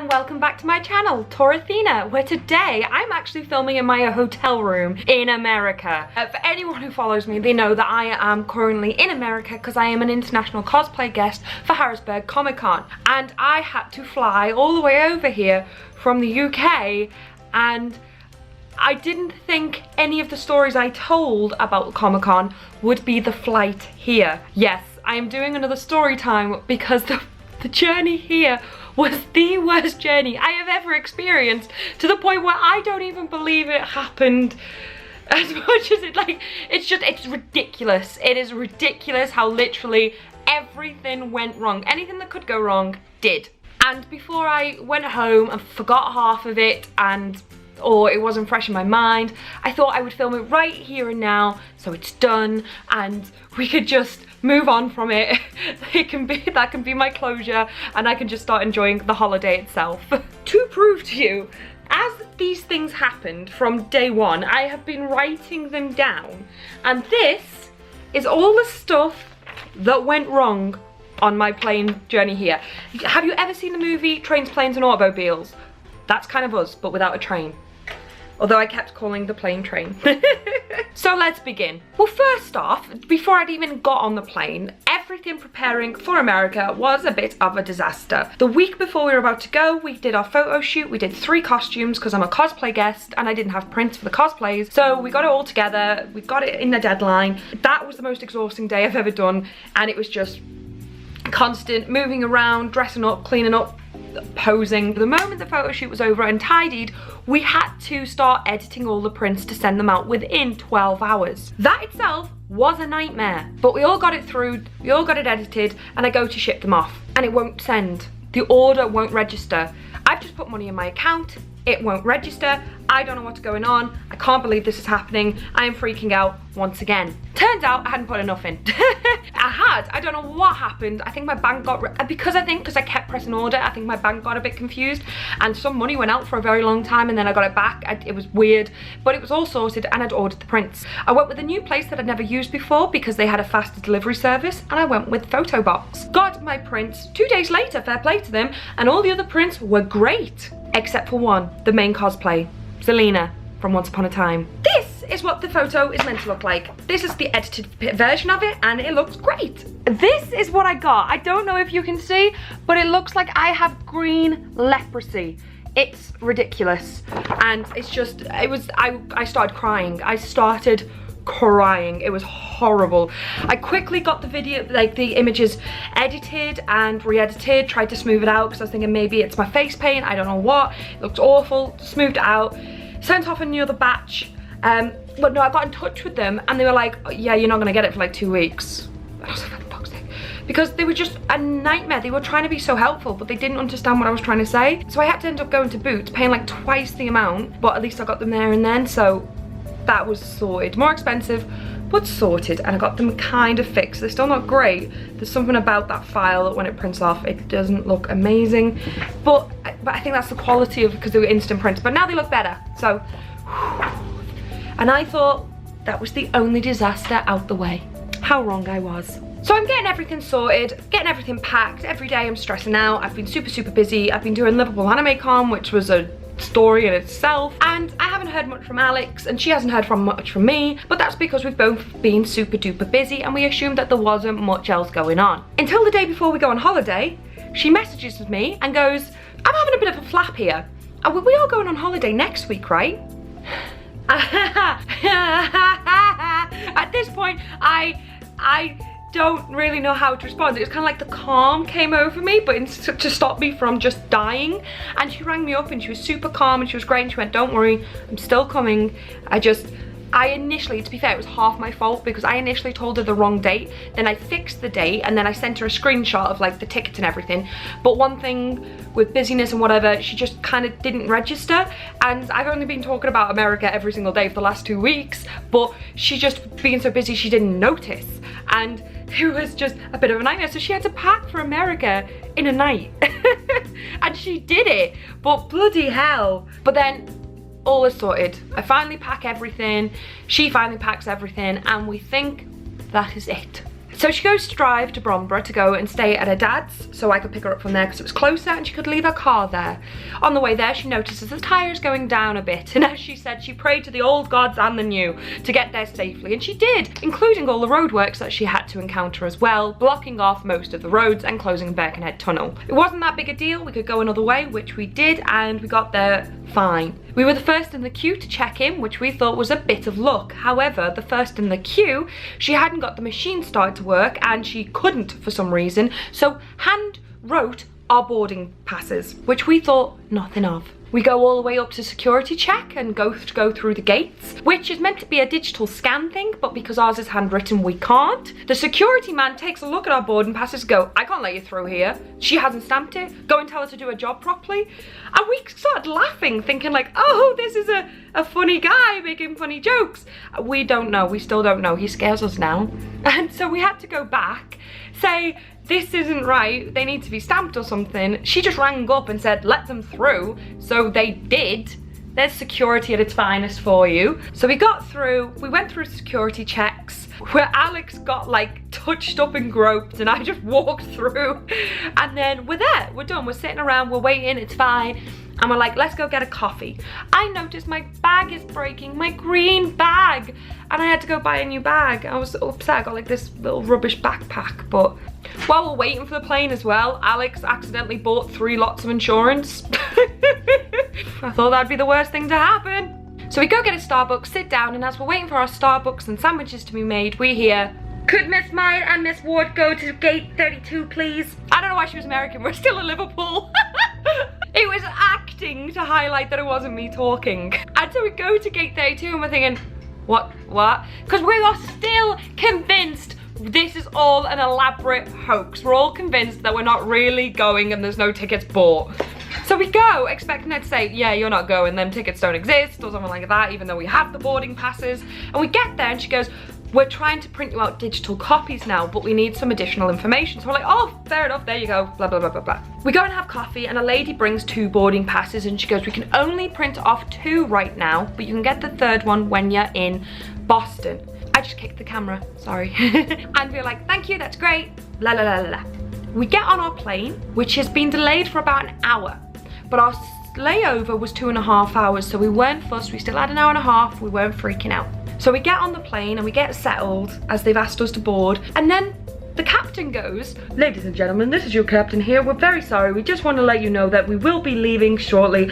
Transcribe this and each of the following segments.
and welcome back to my channel, TorAthena, where today I'm actually filming in my hotel room in America. For anyone who follows me, they know that I am currently in America because I am an international cosplay guest for Harrisburg Comic Con, and I had to fly all the way over here from the UK, and I didn't think any of the stories I told about Comic Con would be the flight here. Yes, I am doing another story time because the journey here was the worst journey I have ever experienced, to the point where I don't even believe it happened as much as it's ridiculous. It is ridiculous how literally everything went wrong. Anything that could go wrong did. And before I went home and forgot half of it, or it wasn't fresh in my mind, I thought I would film it right here and now, so it's done and we could just move on from it. That can be my closure, and I can just start enjoying the holiday itself. To prove to you, as these things happened from day one, I have been writing them down, and this is all the stuff that went wrong on my plane journey here. Have you ever seen the movie Trains, Planes and Automobiles? That's kind of us, but without a train. Although I kept calling the plane train. So let's begin. Well, first off, before I'd even got on the plane, everything preparing for America was a bit of a disaster. The week before we were about to go, we did our photo shoot. We did 3 costumes because I'm a cosplay guest and I didn't have prints for the cosplays. So we got it all together. We got it in the deadline. That was the most exhausting day I've ever done, and it was just constant moving around, dressing up, cleaning up, posing. The moment the photo shoot was over and tidied, we had to start editing all the prints to send them out within 12 hours. That itself was a nightmare, but we all got it through, we all got it edited, and I go to ship them off and it won't send. The order won't register. I've just put money in my account, it won't register. I don't know what's going on. I can't believe this is happening. I am freaking out once again. Turns out I hadn't put enough in. I don't know what happened. I think my bank got, because I kept pressing order, I think my bank got a bit confused and some money went out for a very long time, and then I got it back. It was weird, but it was all sorted and I'd ordered the prints. I went with a new place that I'd never used before because they had a faster delivery service, and I went with Photobox. Got my prints 2 days later, fair play to them, and all the other prints were great, except for one, the main cosplay, Selena from Once Upon a Time. This is what the photo is meant to look like. This is the edited version of it, and it looks great. This is what I got. I don't know if you can see, but it looks like I have green leprosy. It's ridiculous, and it's just, I started crying. I started crying. It was horrible. I quickly got the video, like the images edited and re-edited, tried to smooth it out because I was thinking maybe it's my face paint, I don't know what. It looked awful. Smoothed it out, sent off another batch, but no, I got in touch with them and they were like, oh, yeah, you're not gonna get it for like 2 weeks. I was like, fuck's sake, because they were just a nightmare. They were trying to be so helpful, but they didn't understand what I was trying to say. So I had to end up going to Boots, paying like twice the amount, but at least I got them there and then, so that was sorted. More expensive, but sorted, and I got them kind of fixed. They're still not great. There's something about that file that when it prints off, it doesn't look amazing, but I think that's the quality of, because they were instant prints, but now they look better, so. And I thought that was the only disaster out the way. How wrong I was. So I'm getting everything sorted, getting everything packed. Every day I'm stressing out. I've been super busy. I've been doing Liverpool Anime Con, which was a story in itself, and I haven't heard much from Alex and she hasn't heard much from me, but that's because we've both been super duper busy and we assumed that there wasn't much else going on. Until the day before we go on holiday, she messages me and goes, I'm having a bit of a flap here. We are going on holiday next week, right? At this point, I don't really know how to respond. It was kind of like the calm came over me, but to stop me from just dying. And she rang me up and she was super calm and she was great, and she went, don't worry, I'm still coming. I initially, to be fair, it was half my fault because I initially told her the wrong date, then I fixed the date, and then I sent her a screenshot of like the tickets and everything. But one thing with busyness and whatever, she just kind of didn't register, and I've only been talking about America every single day for the last 2 weeks, but she just being so busy she didn't notice, and it was just a bit of a nightmare. So she had to pack for America in a night and she did it, but bloody hell. But then all is sorted. I finally pack everything, she finally packs everything, and we think that is it. So she goes to drive to Bromborough to go and stay at her dad's so I could pick her up from there because it was closer and she could leave her car there. On the way there, she notices the tyres going down a bit, and as she said, she prayed to the old gods and the new to get there safely, and she did, including all the roadworks that she had to encounter as well, blocking off most of the roads and closing Birkenhead Tunnel. It wasn't that big a deal, we could go another way, which we did, and we got there fine. We were the first in the queue to check in, which we thought was a bit of luck. However, the first in the queue, she hadn't got the machine started to work and she couldn't for some reason, so hand wrote our boarding passes, which we thought nothing of. We go all the way up to security check and go through the gates, which is meant to be a digital scan thing, but because ours is handwritten, we can't. The security man takes a look at our boarding passes, go, I can't let you through here. She hasn't stamped it. Go and tell her to do her job properly. And we started laughing, thinking like, oh, this is a funny guy making funny jokes. We don't know. We still don't know. He scares us now. And so we had to go back, say, this isn't right, they need to be stamped or something. She just rang up and said, let them through. So they did. There's security at its finest for you. So we got through, we went through security checks where Alex got like touched up and groped and I just walked through. And then we're there, we're done, we're sitting around, we're waiting, it's fine. And we're like, let's go get a coffee. I noticed my bag is breaking, my green bag. And I had to go buy a new bag. I was upset, I got like this little rubbish backpack. But while we're waiting for the plane as well, Alex accidentally bought 3 lots of insurance. I thought that'd be the worst thing to happen. So we go get a Starbucks, sit down, and as we're waiting for our Starbucks and sandwiches to be made, we hear, could Miss Meyer and Miss Ward go to gate 32, please? I don't know why she was American, we're still in Liverpool. It was acting to highlight that it wasn't me talking. And so we go to gate 32 and we're thinking, what? Because we are still convinced this is all an elaborate hoax. We're all convinced that we're not really going and there's no tickets bought. So we go expecting her to say, yeah, you're not going, them tickets don't exist or something like that, even though we have the boarding passes. And we get there and she goes, we're trying to print you out digital copies now, but we need some additional information. So we're like, oh, fair enough, there you go, blah, blah, blah, blah, blah. We go and have coffee and a lady brings 2 boarding passes and she goes, we can only print off 2 right now, but you can get the 3rd one when you're in Boston. I just kicked the camera, sorry. And we're like, thank you, that's great, la la la la. We get on our plane, which has been delayed for about an hour, but our layover was 2.5 hours, so we weren't fussed, we still had an hour and a half, we weren't freaking out. So we get on the plane and we get settled as they've asked us to board, and then the captain goes, ladies and gentlemen, this is your captain here. We're very sorry. We just want to let you know that we will be leaving shortly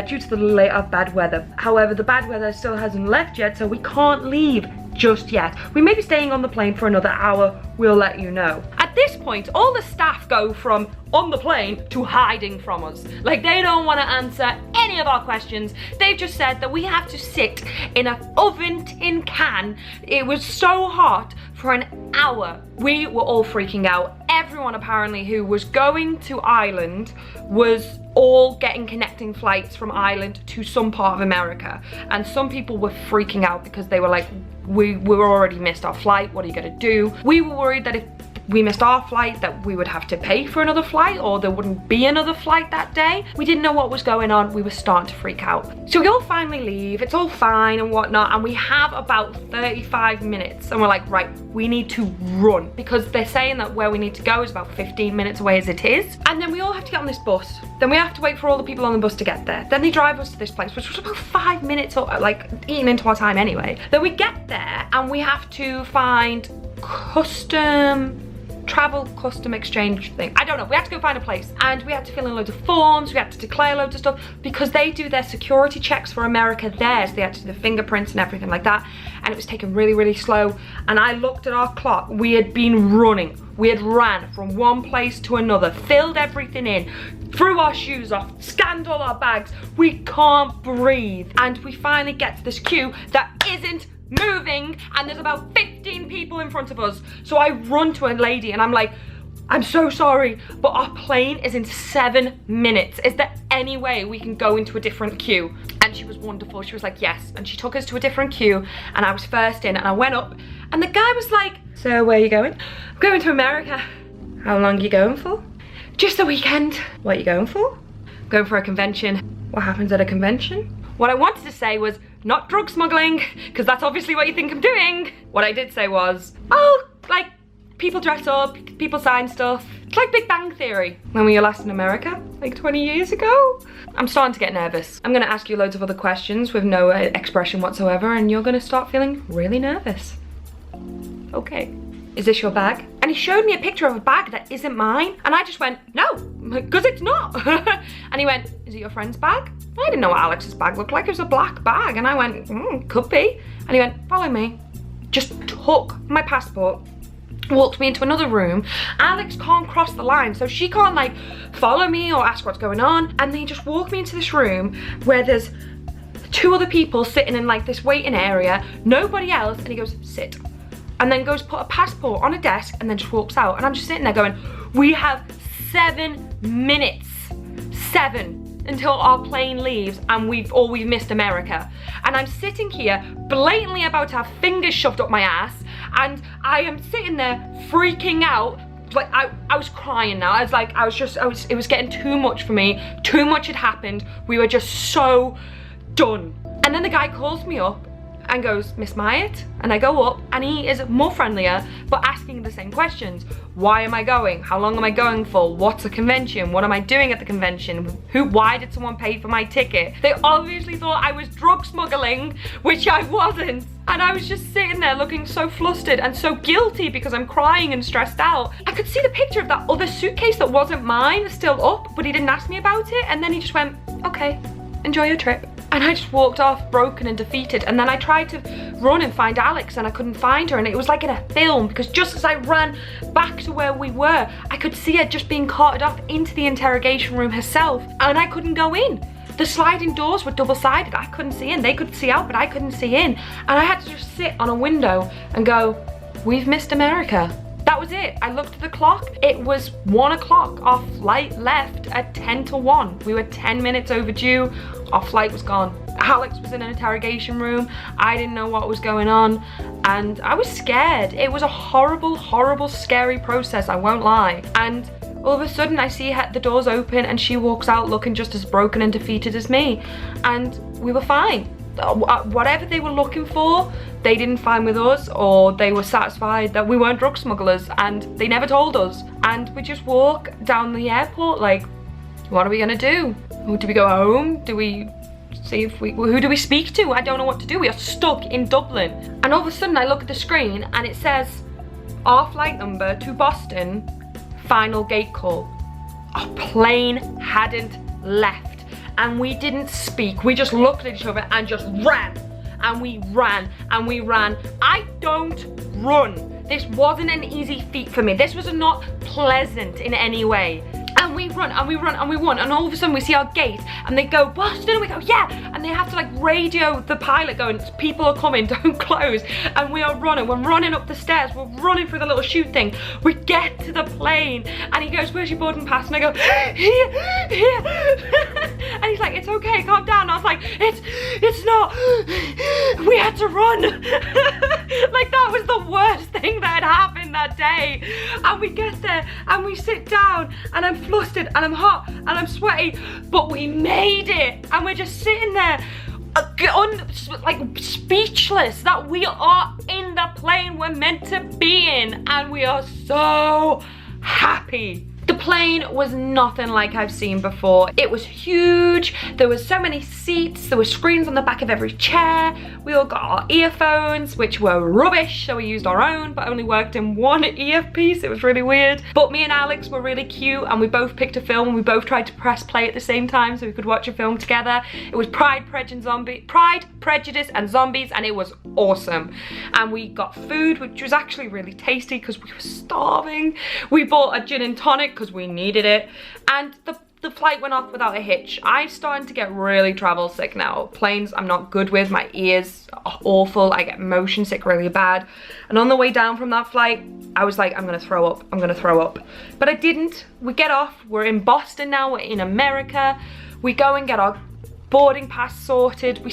due to the delay of bad weather. However, the bad weather still hasn't left yet, so we can't leave just yet. We may be staying on the plane for another hour. We'll let you know. At this point, all the staff go from on the plane to hiding from us. Like, they don't want to answer any of our questions. They've just said that we have to sit in an oven tin can. It was so hot for an hour. We were all freaking out. Everyone apparently who was going to Ireland was all getting connecting flights from Ireland to some part of America. And some people were freaking out because they were like, we were already missed our flight, what are you gonna do? We were worried that if we missed our flight that we would have to pay for another flight or there wouldn't be another flight that day. We didn't know what was going on. We were starting to freak out. So we all finally leave, it's all fine and whatnot, and we have about 35 minutes and we're like, right, we need to run because they're saying that where we need to go is about 15 minutes away as it is. And then we all have to get on this bus. Then we have to wait for all the people on the bus to get there. Then they drive us to this place, which was about 5 minutes or like eating into our time anyway. Then we get there and we have to find travel custom exchange thing. I don't know, we had to go find a place and we had to fill in loads of forms, we had to declare loads of stuff because they do their security checks for America there, so they had to do the fingerprints and everything like that, and it was taking really, really slow. And I looked at our clock, we had been running. We had ran from one place to another, filled everything in, threw our shoes off, scanned all our bags. We can't breathe. And we finally get to this queue that isn't moving and there's about 15 people in front of us. So I run to a lady and I'm like, I'm so sorry, but our plane is in 7 minutes. Is there any way we can go into a different queue? And she was wonderful. She was like, yes. And she took us to a different queue and I was first in and I went up and the guy was like, so where are you going? I'm going to America. How long are you going for? Just the weekend. What are you going for? Going for a convention. What happens at a convention? What I wanted to say was not drug smuggling, because that's obviously what you think I'm doing. What I did say was, oh, like people dress up, people sign stuff. It's like Big Bang Theory. When were you last in America? Like 20 years ago? I'm starting to get nervous. I'm gonna ask you loads of other questions with no expression whatsoever, and you're gonna start feeling really nervous. Okay. Is this your bag? And he showed me a picture of a bag that isn't mine. And I just went, no, because it's not. And he went, is it your friend's bag? I didn't know what Alex's bag looked like. It was a black bag. And I went, could be. And he went, follow me. Just took my passport, walked me into another room. Alex can't cross the line, so she can't like follow me or ask what's going on. And they just walk me into this room where there's 2 other people sitting in like this waiting area, nobody else. And he goes, sit. And then goes put a passport on a desk and then just walks out. And I'm just sitting there going, we have 7 minutes, 7, until our plane leaves and we've missed America. And I'm sitting here blatantly about to have fingers shoved up my ass, and I am sitting there freaking out. Like I was crying now. It was getting too much for me. Too much had happened. We were just so done. And then the guy calls me up and goes, Miss Myatt? And I go up and he is more friendlier, but asking the same questions. Why am I going? How long am I going for? What's a convention? What am I doing at the convention? Why did someone pay for my ticket? They obviously thought I was drug smuggling, which I wasn't. And I was just sitting there looking so flustered and so guilty because I'm crying and stressed out. I could see the picture of that other suitcase that wasn't mine still up, but he didn't ask me about it. And then he just went, okay, enjoy your trip. And I just walked off broken and defeated. And then I tried to run and find Alex and I couldn't find her. And it was like in a film, because just as I ran back to where we were, I could see her just being carted off into the interrogation room herself. And I couldn't go in. The sliding doors were double-sided. I couldn't see in. They could see out, but I couldn't see in. And I had to just sit on a window and go, we've missed America. That was it. I looked at the clock. It was 1 o'clock. Our flight left at 10 to 1. We were 10 minutes overdue. Our flight was gone. Alex was in an interrogation room. I didn't know what was going on. And I was scared. It was a horrible, horrible, scary process, I won't lie. And all of a sudden I see the doors open and she walks out looking just as broken and defeated as me. And we were fine. Whatever they were looking for, they didn't find with us, or they were satisfied that we weren't drug smugglers, and they never told us. And we just walk down the airport like, what are we gonna do? Do we go home? Do we see if who do we speak to? I don't know what to do. We are stuck in Dublin. And all of a sudden I look at the screen and it says, our flight number to Boston, final gate call. Our plane hadn't left. And we didn't speak. We just looked at each other and just ran. And we ran and we ran. I don't run. This wasn't an easy feat for me. This was not pleasant in any way. And we run and we run and we run, and all of a sudden we see our gate and they go, Boston, and we go, yeah, and they have to like radio the pilot going, people are coming, don't close. And we are running, we're running up the stairs, we're running through the little chute thing. We get to the plane and he goes, where's your boarding pass? And I go, here. And he's like, it's okay, calm down. And I was like, it's not, we had to run. Like that was the worst thing that had happened that day. And we get there and we sit down and I'm flustered and I'm hot and I'm sweaty, but we made it. And we're just sitting there like speechless that we are in the plane we're meant to be in, and we are so happy. The plane was nothing like I've seen before. It was huge. There was so many seats. There were screens on the back of every chair. We all got our earphones, which were rubbish, so we used our own, but only worked in one earpiece. It was really weird. But me and Alex were really cute, and we both picked a film, and we both tried to press play at the same time so we could watch a film together. It was Pride, Prejudice, and Zombies, and it was awesome. And we got food, which was actually really tasty because we were starving. We bought a gin and tonic because we needed it, and the flight went off without a hitch. I'm starting to get really travel sick now. Planes I'm not good with, my ears are awful, I get motion sick really bad. And on the way down from that flight, I was like, I'm gonna throw up, I'm gonna throw up. But I didn't. We get off, we're in Boston now, we're in America. We go and get our boarding pass sorted.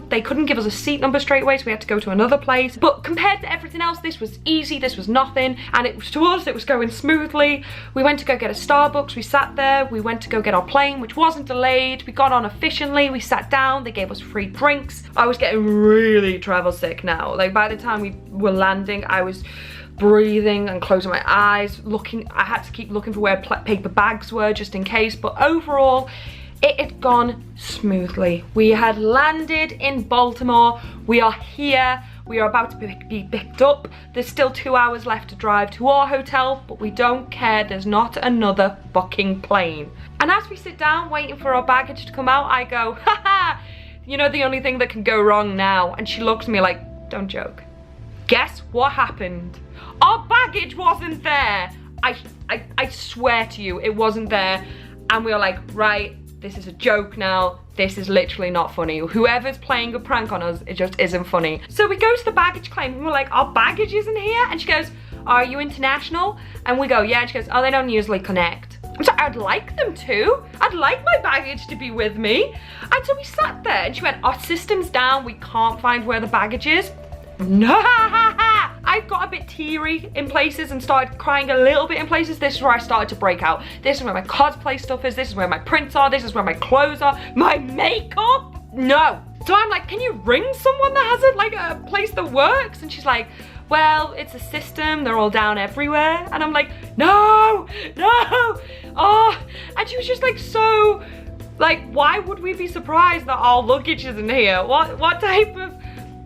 They couldn't give us a seat number straight away, so we had to go to another place. But compared to everything else, this was easy, this was nothing, and to us it was going smoothly. We went to go get a Starbucks, we sat there, we went to go get our plane, which wasn't delayed. We got on efficiently, we sat down, they gave us free drinks. I was getting really travel sick now. Like by the time we were landing, I was breathing and closing my eyes, I had to keep looking for where paper bags were just in case, but overall, it had gone smoothly. We had landed in Baltimore. We are here. We are about to be picked up. There's still 2 hours left to drive to our hotel, but we don't care. There's not another fucking plane. And as we sit down waiting for our baggage to come out, I go, haha, you know the only thing that can go wrong now? And she looks at me like, don't joke. Guess what happened? Our baggage wasn't there. I swear to you, it wasn't there. And we were like, right, this is a joke now. This is literally not funny. Whoever's playing a prank on us, it just isn't funny. So we go to the baggage claim and we're like, our baggage isn't here? And she goes, are you international? And we go, yeah. And she goes, oh, they don't usually connect. I'm sorry, I'd like them to. I'd like my baggage to be with me. And so we sat there and she went, our system's down. We can't find where the baggage is. No, I got a bit teary in places and started crying a little bit in places. This is where I started to break out. This is where my cosplay stuff is. This is where my prints are. This is where my clothes are. My makeup? No. So I'm like, can you ring someone that has a place that works? And she's like, well, it's a system. They're all down everywhere. And I'm like, no. Oh, and she was just like, so, like, why would we be surprised that our luggage isn't here? What type of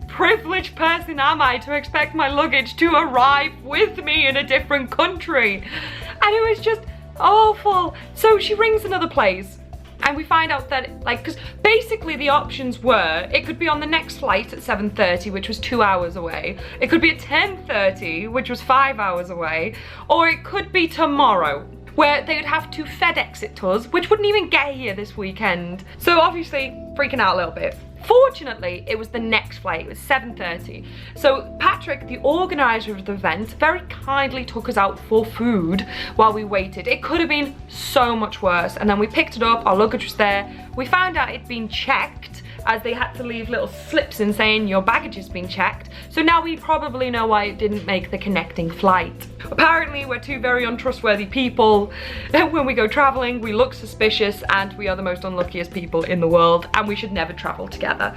privileged person am I to expect my luggage to arrive with me in a different country? And it was just awful. So she rings another place and we find out that, like, because basically the options were, it could be on the next flight at 7:30, which was 2 hours away. It could be at 10:30, which was 5 hours away. Or it could be tomorrow, where they would have to FedEx it to us, which wouldn't even get here this weekend. So obviously freaking out a little bit. Fortunately, it was the next flight, it was 7:30. So Patrick, the organizer of the event, very kindly took us out for food while we waited. It could have been so much worse. And then we picked it up, our luggage was there. We found out it'd been checked, as they had to leave little slips in saying your baggage has been checked. So now we probably know why it didn't make the connecting flight. Apparently we're two very untrustworthy people. When we go traveling, we look suspicious and we are the most unluckiest people in the world and we should never travel together.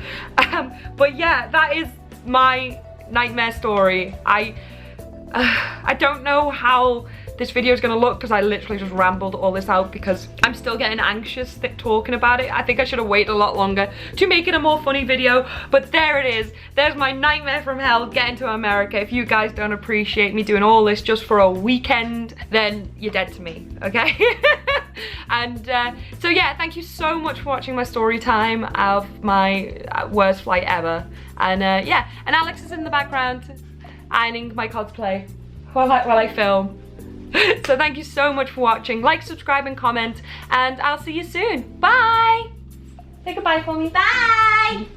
But yeah, that is my nightmare story. I don't know how this video is gonna look because I literally just rambled all this out because I'm still getting anxious talking about it. I think I should have waited a lot longer to make it a more funny video, but there it is. There's my nightmare from hell getting to America. If you guys don't appreciate me doing all this just for a weekend, then you're dead to me, okay? And so yeah, thank you so much for watching my story time of my worst flight ever. And yeah, and Alex is in the background ironing my cosplay while I film. So thank you so much for watching. Like, subscribe, and comment, and I'll see you soon. Bye! Say goodbye for me. Bye!